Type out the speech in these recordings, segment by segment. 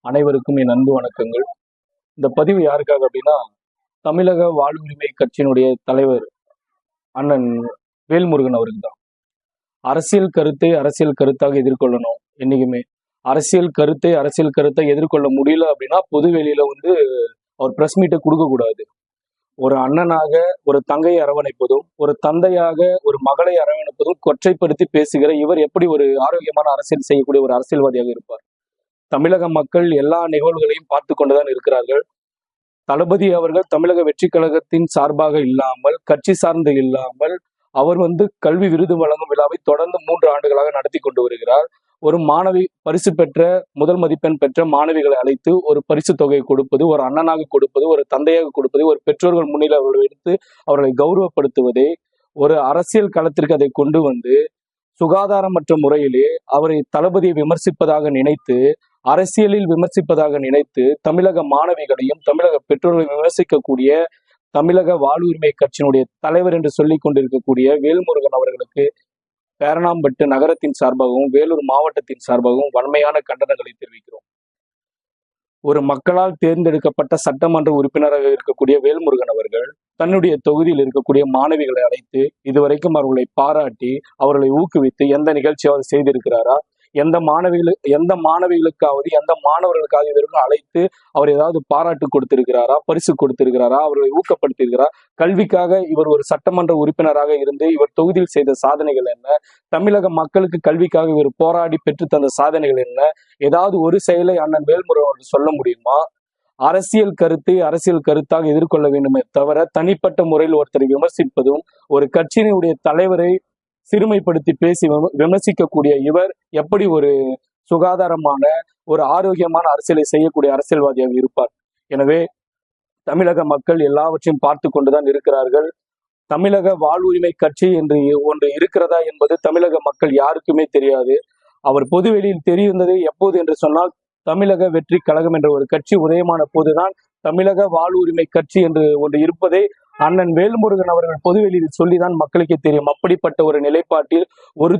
அனைவருக்கும் என் அன்பு வணக்கங்கள். இந்த பதிவு யாருக்காக அப்படின்னா, தமிழக வாழ்வுரிமை கட்சியினுடைய தலைவர் அண்ணன் வேல்முருகன் அவருக்கு தான். அரசியல் கருத்தை அரசியல் கருத்தாக எதிர்கொள்ளணும். என்னைக்குமே அரசியல் கருத்தை எதிர்கொள்ள முடியல அப்படின்னா பொது வெளியில அவர் பிரஸ் மீட்டை கொடுக்க கூடாது. ஒரு அண்ணனாக ஒரு தங்கையை அரவணைப்பதும், ஒரு தந்தையாக ஒரு மகளை அரவணைப்பதும் கொச்சைப்படுத்தி பேசுகிற இவர் எப்படி ஒரு ஆரோக்கியமான அரசியல் செய்யக்கூடிய ஒரு அரசியல்வாதியாக இருப்பார்? தமிழக மக்கள் எல்லா நிகழ்வுகளையும் பார்த்து கொண்டுதான் இருக்கிறார்கள். தளபதி அவர்கள் தமிழக வெற்றி கழகத்தின் சார்பாக இல்லாமல், கட்சி சார்ந்து இல்லாமல், அவர் கல்வி விருது வழங்கும் விழாவை தொடர்ந்து 3 ஆண்டுகளாக நடத்தி கொண்டு வருகிறார். ஒரு மாணவி பரிசு பெற்ற முதல் மதிப்பெண் பெற்ற மாணவிகளை அழைத்து ஒரு பரிசு தொகையை கொடுப்பது, ஒரு அண்ணனாக கொடுப்பது, ஒரு தந்தையாக கொடுப்பது, ஒரு பெற்றோர்கள் முன்னிலை அவர்களை எடுத்து அவர்களை கௌரவப்படுத்துவதே ஒரு அரசியல் களத்திற்கு அதை கொண்டு வந்து சுகாதாரமற்ற முறையிலே அவரை தளபதியை விமர்சிப்பதாக நினைத்து, அரசியலில் விமர்சிப்பதாக நினைத்து, தமிழக மாணவிகளையும் தமிழக பெற்றோர்களையும் விமர்சிக்கக்கூடிய தமிழக வாழ்வுரிமை கட்சியினுடைய தலைவர் என்று சொல்லிக் கொண்டிருக்கக்கூடிய வேல்முருகன் அவர்களுக்கு பேரணாம்பட்டு நகரத்தின் சார்பாகவும் வேலூர் மாவட்டத்தின் சார்பாகவும் வன்மையான கண்டனங்களை தெரிவிக்கிறோம். ஒரு மக்களால் தேர்ந்தெடுக்கப்பட்ட சட்டமன்ற உறுப்பினராக இருக்கக்கூடிய வேல்முருகன் அவர்கள் தன்னுடைய தொகுதியில் இருக்கக்கூடிய மாணவிகளை அழைத்து இதுவரைக்கும் அவர்களை பாராட்டி அவர்களை ஊக்குவித்து எந்த நிகழ்ச்சியாவது செய்திருக்கிறாரா? எந்த மாணவிகளுக்காவது எந்த மாணவர்களுக்காக இதற்கும் அழைத்து அவர் ஏதாவது பாராட்டு கொடுத்திருக்கிறாரா? பரிசு கொடுத்திருக்கிறாரா? அவர்களை ஊக்கப்படுத்தியிருக்கிறார்? கல்விக்காக இவர் ஒரு சட்டமன்ற உறுப்பினராக இருந்து இவர் தொகுதியில் செய்த சாதனைகள் என்ன? தமிழக மக்களுக்கு கல்விக்காக இவர் போராடி பெற்று தந்த சாதனைகள் என்ன? ஏதாவது ஒரு செயலை அண்ணன் வேல்முருகன் சொல்ல முடியுமா? அரசியல் கருத்தை அரசியல் கருத்தாக எதிர்கொள்ள வேண்டுமே தவிர தனிப்பட்ட முறையில் ஒருத்தரை விமர்சிப்பதும், ஒரு கட்சியினுடைய தலைவரை சிறுமைப்படுத்தி பேசி விமர்சிக்கக்கூடிய இவர் எப்படி ஒரு சுகாதாரமான ஒரு ஆரோக்கியமான அரசியலை செய்யக்கூடிய அரசியல்வாதியாக இருப்பார்? எனவே தமிழக மக்கள் எல்லாவற்றையும் பார்த்து கொண்டுதான் இருக்கிறார்கள். தமிழக வாழ்வுரிமை கட்சி என்று ஒன்று இருக்கிறதா என்பது தமிழக மக்கள் யாருக்குமே தெரியாது. அவர் பொதுவெளியில் தெரிந்தது எப்போது என்று சொன்னால், தமிழக வெற்றி கழகம் என்ற ஒரு கட்சி உதயமான போதுதான் தமிழக வாழ்வுரிமை கட்சி என்று ஒன்று இருப்பதை அண்ணன் வேல்முருகன் அவர்கள் பொதுவெளியில் சொல்லிதான் மக்களுக்கே தெரியும். அப்படிப்பட்ட ஒரு நிலைப்பாட்டில் ஒரு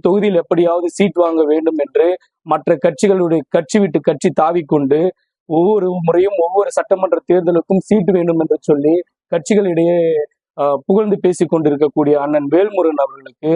தொகுதியில் எப்படியாவது சீட் வாங்க வேண்டும் என்று மற்ற கட்சிகளுடைய கட்சி விட்டு கட்சி தாவிக்கொண்டு ஒவ்வொரு முறையும் ஒவ்வொரு சட்டமன்ற தேர்தலுக்கும் சீட்டு வேண்டும் என்று சொல்லி கட்சிகளிடையே புகழ்ந்து பேசிக் கொண்டிருக்கக்கூடிய அண்ணன் வேல்முருகன் அவர்களுக்கு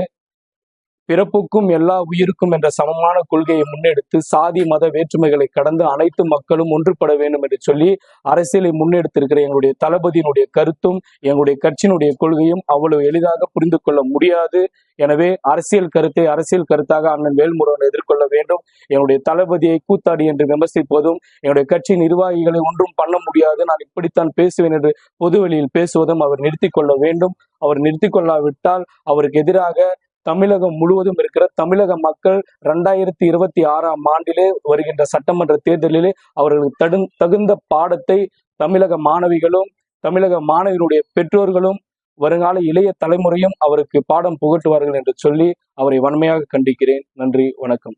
பிறப்புக்கும் எல்லா உயிருக்கும் என்ற சமமான கொள்கையை முன்னெடுத்து சாதி மத வேற்றுமைகளை கடந்து அனைத்து மக்களும் ஒன்றுபட வேண்டும் என்று சொல்லி அரசியலை முன்னெடுத்திருக்கிற எங்களுடைய தளபதியினுடைய கருத்தும் எங்களுடைய கட்சியினுடைய கொள்கையும் அவ்வளவு எளிதாக புரிந்து கொள்ள முடியாது. எனவே அரசியல் கருத்தை அரசியல் கருத்தாக அண்ணன் வேல்முருகன் எதிர்கொள்ள வேண்டும். என்னுடைய தளபதியை கூத்தாடி என்று விமர்சிப்பதும், என்னுடைய கட்சி நிர்வாகிகளை ஒன்றும் பண்ண முடியாது, நான் இப்படித்தான் பேசுவேன் என்று பொதுவெளியில் பேசுவதும் அவர் நிறுத்திக் கொள்ள வேண்டும். அவர் நிறுத்திக் கொள்ளாவிட்டால் அவருக்கு எதிராக தமிழகம் முழுவதும் இருக்கிற தமிழக மக்கள் 2026ஆம் ஆண்டிலே வருகின்ற சட்டமன்ற தேர்தலிலே அவர்களுக்கு தகுந்த பாடத்தை தமிழக மாணவிகளும் தமிழக மாணவிகளுடைய பெற்றோர்களும் வருங்கால இளைய தலைமுறையும் அவருக்கு பாடம் புகட்டுவார்கள் என்று சொல்லி அவரை வன்மையாக கண்டிக்கிறேன். நன்றி, வணக்கம்.